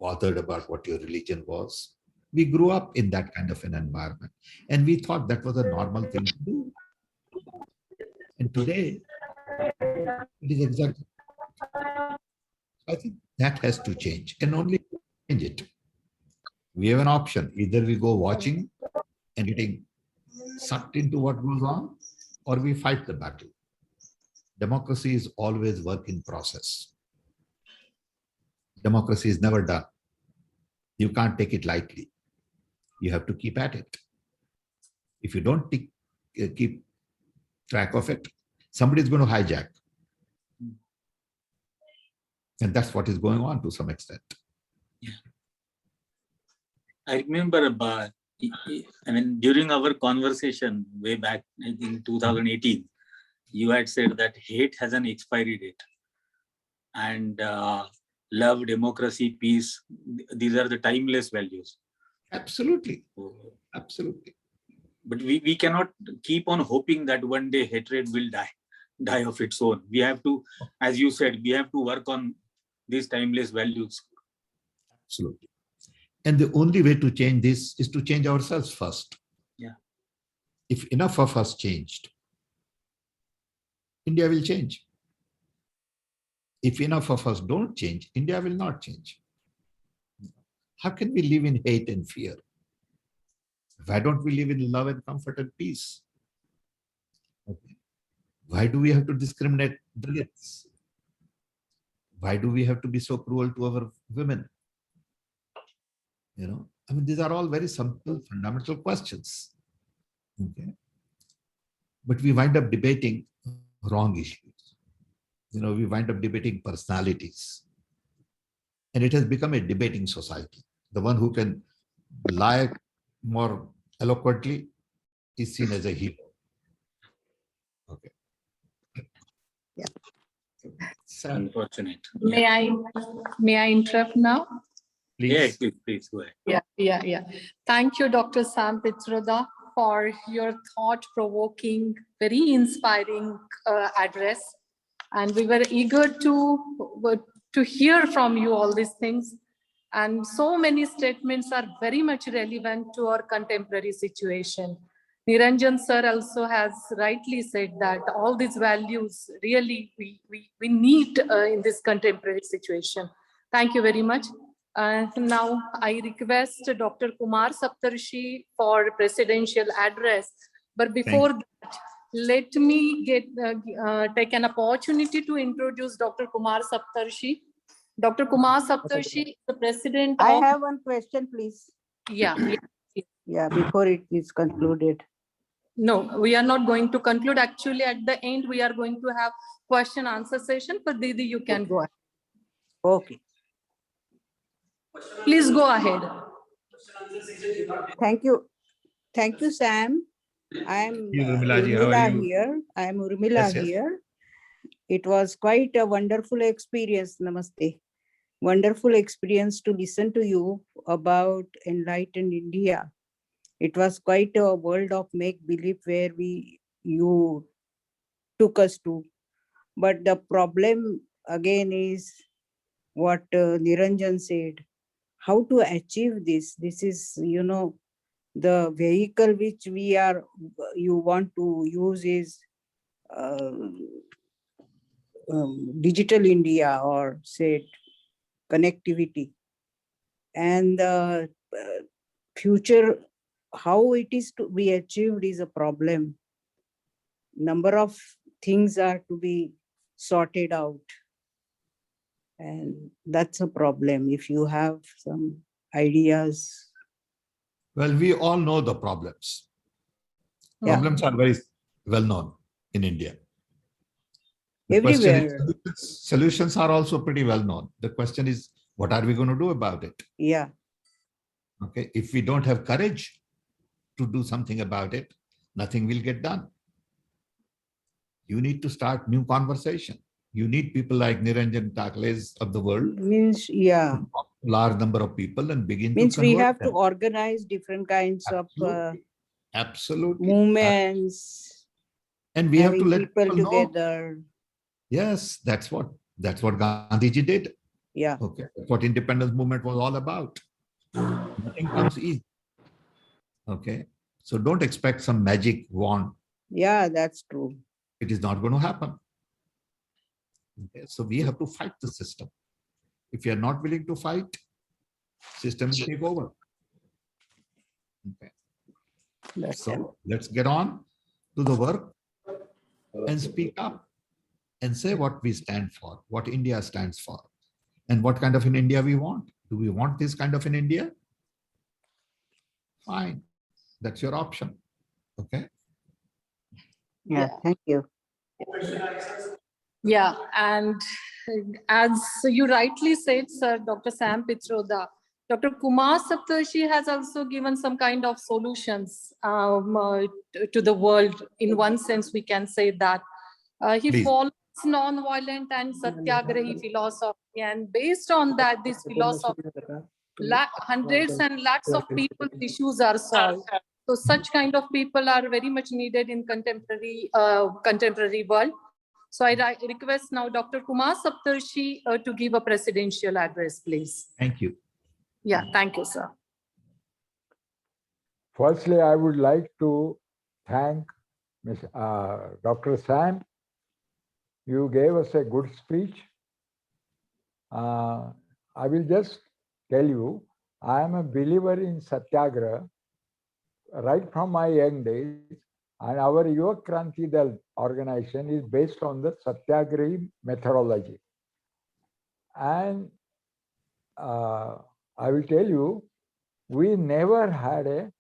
bothered about what your religion was. We grew up in that kind of an environment. And we thought that was a normal thing to do. And today, it is exactly. I think that has to change, and only change it. We have an option. Either we go watching and getting sucked into what goes on, or we fight the battle. Democracy is always work in process. Democracy is never done. You can't take it lightly. You have to keep at it. If you don't keep track of it, somebody is going to hijack. And that's what is going on to some extent. Yeah. I remember, during our conversation way back in 2018, you had said that hate has an expiry date. And love, democracy, peace, these are the timeless values. Absolutely. Absolutely. But we cannot keep on hoping that one day hatred will die of its own. We have to, as you said, we have to work on these timeless values. Absolutely. And the only way to change this is to change ourselves first. Yeah. If enough of us changed, India will change. If enough of us don't change, India will not change. How can we live in hate and fear? Why don't we live in love and comfort and peace? Okay. Why do we have to discriminate Dalits? Why do we have to be so cruel to our women? I mean, these are all very simple, fundamental questions. Okay. But we wind up debating wrong issues. We wind up debating personalities. And it has become a debating society. The one who can lie more eloquently is seen as a hero. Okay. Yeah. So, Unfortunate. May I interrupt now? Yes, please. please go ahead. Yeah. Thank you, Dr. Sam Pitroda, for your thought-provoking, very inspiring address. And we were eager to hear from you all these things. And so many statements are very much relevant to our contemporary situation. Niranjan sir also has rightly said that all these values really we need in this contemporary situation. Thank you very much. Now I request Dr. Kumar Saptarshi for presidential address. But before that, let me take an opportunity to introduce Dr. Kumar Saptarshi. Dr. Kumar Saptarshi is the president I of... have one question, please. Yeah. Yeah, before it is concluded. No, we are not going to conclude. Actually, at the end, we are going to have question answer session. But Didi, you can go ahead. Okay. Please go ahead. Thank you. Thank you, Sam. I'm Urmila ji, how are Urmila you? here. I'm Urmila Yes. here. It was quite a wonderful experience. Namaste. Wonderful experience to listen to you about enlightened India. It was quite a world of make-believe where you took us to. But the problem again is what Niranjan said. How to achieve this? This is, the vehicle which you want to use is digital India, or say connectivity. And the future, how it is to be achieved is a problem. Number of things are to be sorted out. And that's a problem. If you have some ideas. Well, we all know the problems. Yeah. Problems are very well known in India. The question Everywhere. is, solutions are also pretty well known. The question is, what are we going to do about it? Yeah. Okay. If we don't have courage to do something about it, nothing will get done. You need to start new conversation. You need people like Niranjan Takles of the world. Means, yeah. Large number of people and begin Means to we convert have them. to organize different kinds Absolutely. of movements, And we have to having let people people know. together. Yes, that's what Gandhiji did. Yeah. Okay, that's what independence movement was all about. Nothing comes easy. Okay, so don't expect some magic wand. Yeah, that's true. It is not going to happen. Okay, so we have to fight the system. If you are not willing to fight, system will take over. Okay. So let's get on to the work and speak up and say what we stand for, what India stands for, and what kind of an India we want. Do we want this kind of an India? Fine, that's your option. Okay. Yeah. Thank you. Yeah, and as you rightly said, sir, Dr. Sam Pitroda, Dr. Kumar Saptarshi has also given some kind of solutions to the world. In one sense, we can say that he Please. follows non-violent and satyagrahi philosophy, and based on that, this philosophy, hundreds and lakhs of people's issues are solved. So such kind of people are very much needed in contemporary world. So I request now Dr. Kumar Saptarshi to give a presidential address, please. Thank you. Yeah, thank you, sir. Firstly, I would like to thank Dr. Sam. You gave us a good speech. I will just tell you, I am a believer in Satyagraha right from my young days, and our Yuva Kranti Dal organization is based on the Satyagrahi methodology. And I will tell you, we never had a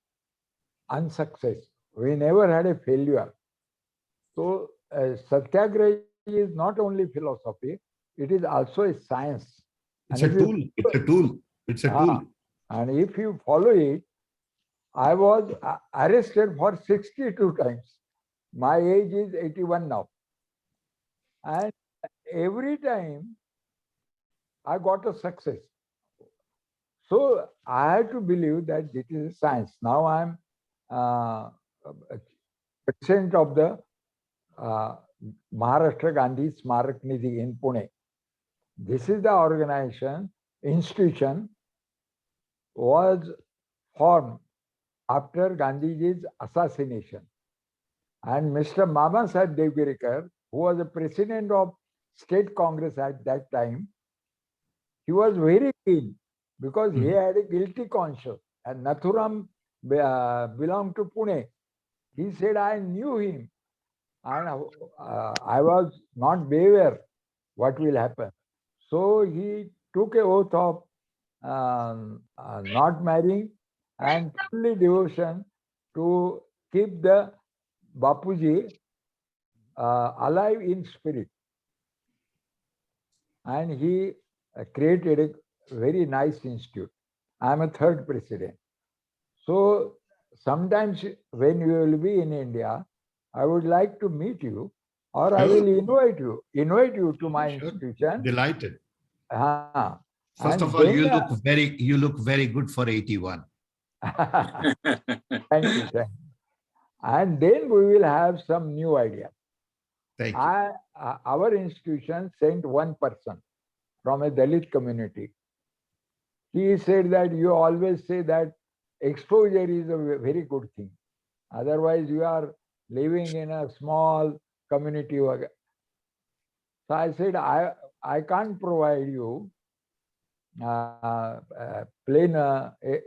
unsuccess. We never had a failure. So Satyagraha is not only philosophy, it is also a science. It's a tool. It's a tool. It's a tool. And if you follow it, I was arrested for 62 times. My age is 81 now. And every time I got a success. So I had to believe that this is a science. Now I'm president of the Maharashtra Gandhi Smarak Nidhi in Pune. This is the organization, institution was formed after Gandhiji's assassination. And Mr. Mama Sahib Devgirikar, who was the president of State Congress at that time, he was very keen because he had a guilty conscience. And Nathuram belonged to Pune. He said, I knew him. And I was not aware what will happen. So he took a oath of not marrying and fully devotion to keep the Bapuji alive in spirit. And he created a very nice institute. I am a third president. So sometimes when you will be in India, I would like to meet you, or I will invite you to my institution. Delighted. First First of all, you look very good for 81. Thank you. And then we will have some new ideas. Thank you. Our institution sent one person from a Dalit community. He said that you always say that exposure is a very good thing. Otherwise, you are living in a small community. So I said, I can't provide you plane,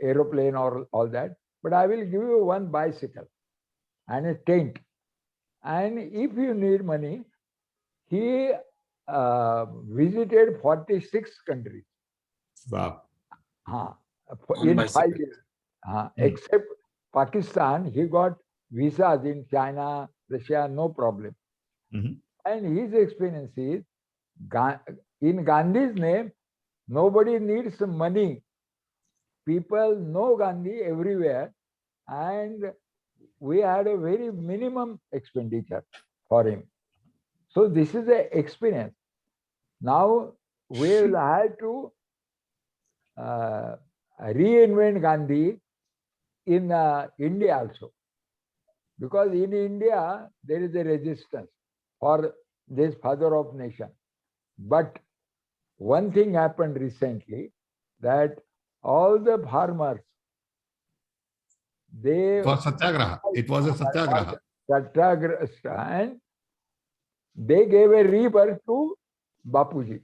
aeroplane or all that, but I will give you one bicycle and a tent. And if you need money, he visited 46 countries. Wow. In 5 years. Except Pakistan, he got visas in China, Russia, no problem. And his experience is, in Gandhi's name, nobody needs money. People know Gandhi everywhere, and we had a very minimum expenditure for him. So this is the experience. Now we will have to reinvent Gandhi in India also. Because in India, there is a resistance for this father of nation. But one thing happened recently, that all the farmers, they... For Satyagraha. It was a Satyagraha. And they gave a rebirth to Bapuji.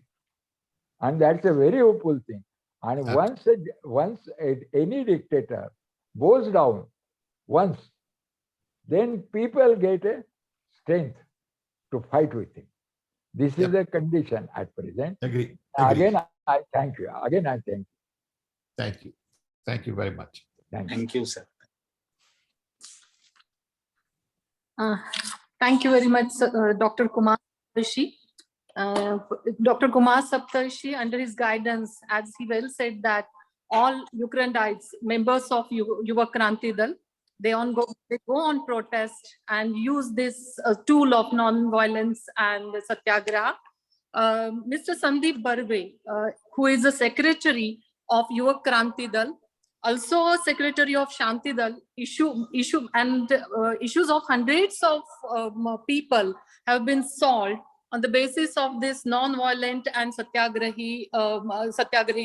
And that's a very hopeful thing. And once any dictator goes down once, then people get a strength to fight with him. This is the condition at present. Agree. Again, I thank you. Thank you. Thank you very much. Thank you, sir. Thank you very much, Dr. Kumar Saptarshi. Dr. Kumar Saptarshi, under his guidance, as he well said, that all Ukrainites, members of Yuva Kranti Dal, they go on protest and use this tool of non-violence and satyagraha. Mr. Sandeep Barve, who is the secretary of Yuva Kranti Dal, also a secretary of Shanti Dal, issues of hundreds of people have been solved on the basis of this non-violent and satyagrahi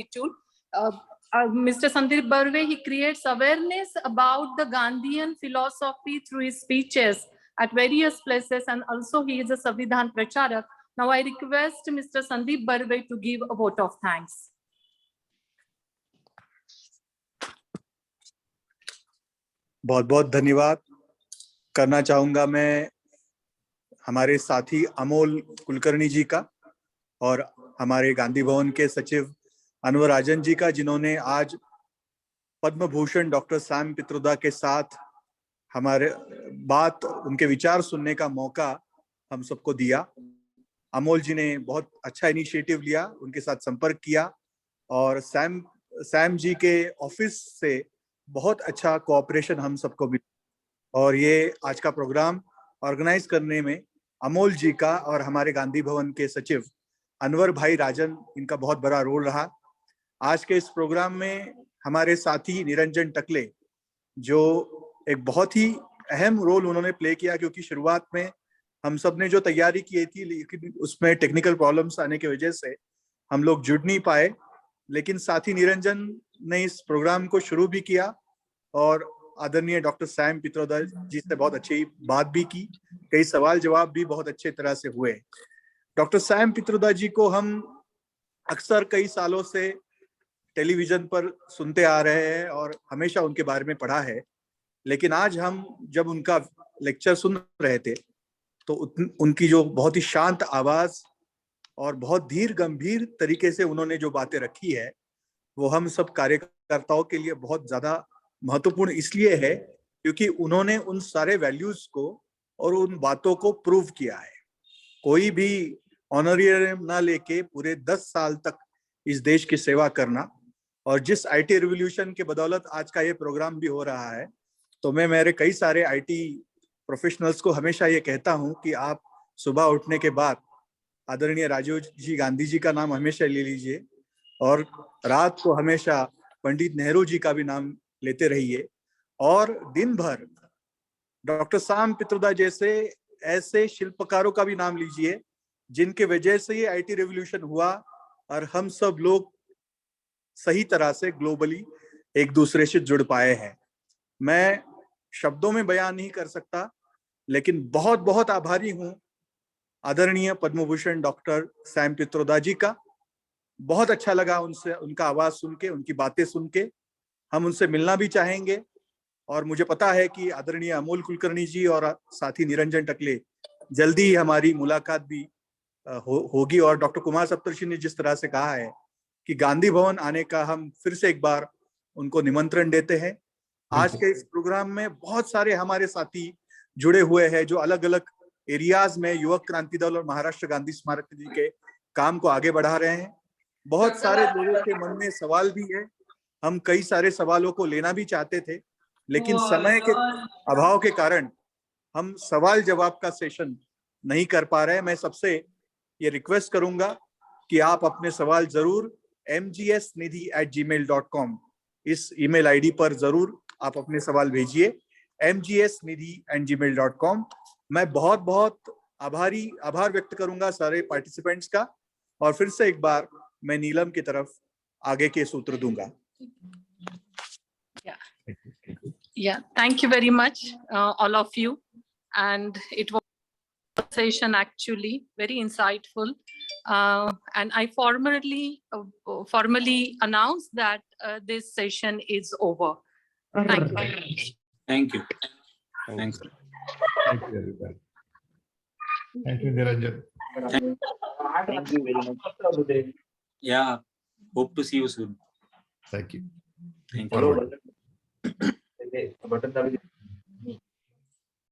tool. Mr. Sandeep Barve, he creates awareness about the Gandhian philosophy through his speeches at various places, and also he is a Samvidhan Pracharak. Now I request Mr. Sandeep Barve to give a vote of thanks. बहुत बहुत धन्यवाद करना चाहूंगा मैं हमारे साथी अमोल कुलकर्णी जी का और हमारे गांधी भवन के सचिव अनवर राजन जी का, जिन्होंने आज पद्म भूषण डॉक्टर सैम पित्रोदा के साथ हमारे उनके विचार सुनने का मौका हम सबको दिया। अमोल जी ने बहुत अच्छा इनिशिएटिव लिया, उनके साथ संपर्क किया और सैम जी के ऑफिस से बहुत अच्छा कोऑपरेशन हम सबको मिला। और ये आज का प्रोग्राम ऑर्गेनाइज करने में अमोल जी का और हमारे गांधी भवन के सचिव अनवर भाई राजन, इनका बहुत बड़ा रोल रहा। आज के इस प्रोग्राम में हमारे साथी निरंजन टकले, जो एक बहुत ही अहम रोल उन्होंने प्ले किया, क्योंकि शुरुआत में हम सब ने जो तैयारी की थी, लेकिन उसमें टेक्निकल प्रॉब्लम्स आने की वजह से हम लोग जुड़ नहीं पाए। लेकिन साथी निरंजन ने इस प्रोग्राम को शुरू भी किया और आदरणीय डॉक्टर सैम पित्रोदा जी से बहुत अच्छी बात भी की, कई सवाल जवाब भी बहुत अच्छे तरह से हुए। डॉक्टर सैम पित्रोदा जी को हम अक्सर कई सालों से टेलीविजन पर सुनते आ रहे हैं और हमेशा उनके बारे में पढ़ा है, लेकिन आज हम जब उनका लेक्चर सुन रहे थे तो उनकी जो बहुत ही शांत आवाज और बहुत धीर गंभीर तरीके से उन्होंने जो बातें रखी है, वो हम सब कार्यकर्ताओं के लिए बहुत ज्यादा महत्वपूर्ण इसलिए है क्योंकि उन्होंने उन सारे वैल्यूज को और उन बातों को प्रूव किया है। कोई भी ऑनरेरियम ना लेके पूरे 10 साल तक इस देश की सेवा करना, और जिस आईटी रिवॉल्यूशन के बदौलत आज का ये प्रोग्राम भी हो रहा है, तो मैं मेरे कई सारे आईटी प्रोफेशनल्स को हमेशा ये कहता हूं कि आप सुबह उठने के बाद आदरणीय राजीव जी गांधी जी का नाम हमेशा ले लीजिए और रात को हमेशा पंडित नेहरू जी का भी नाम लेते रहिए, और दिन भर डॉक्टर सैम पित्रोदा जैसे ऐसे शिल्पकारों का भी नाम लीजिए जिनके वजह से ये आईटी रिवॉल्यूशन हुआ और हम सब लोग सही तरह से ग्लोबली एक दूसरे से जुड़ पाए हैं। मैं शब्दों में बयान नहीं कर सकता, लेकिन बहुत बहुत आभारी हूं आदरणीय पद्म भूषण डॉक्टर सैम पित्रोदा जी का। बहुत अच्छा लगा उनसे, उनका आवाज सुन के, उनकी बातें सुन के। हम उनसे मिलना भी चाहेंगे और मुझे पता है कि आदरणीय अमोल कुलकर्णी जी और साथी निरंजन टकले जल्दी ही हमारी मुलाकात भी होगी। और डॉक्टर कुमार सप्तर्षि ने जिस तरह से कहा है कि गांधी भवन आने का हम फिर से एक बार उनको निमंत्रण देते हैं। आज के इस प्रोग्राम में बहुत सारे हमारे साथी जुड़े हुए हैं जो अलग अलग एरियाज में युवक क्रांति दल और महाराष्ट्र गांधी स्मारक जी के काम को आगे बढ़ा रहे हैं। बहुत सारे लोगों के मन में सवाल भी है, हम कई सारे सवालों को लेना भी चाहते थे, लेकिन समय के अभाव के कारण हम सवाल जवाब का सेशन नहीं कर पा रहे हैं। मैं सबसे ये रिक्वेस्ट करूंगा कि आप अपने सवाल जरूर mgsnidhi@gmail.com इस ईमेल आईडी पर जरूर आप अपने सवाल भेजिए, mgsnidhi@gmail.com। मैं बहुत बहुत आभार व्यक्त करूंगा सारे पार्टिसिपेंट्स का, और फिर से एक बार मैं नीलम की तरफ आगे के सूत्र दूंगा। Yeah, thank you very much, all of you. And it was a session actually very insightful. And I formally announce that this session is over. Thank you. Thank you. Thanks. Thank you, everybody. Thank you, Niranjan. Thank you very much. Yeah, hope to see you soon. Thank you. Thank you. Forward. Button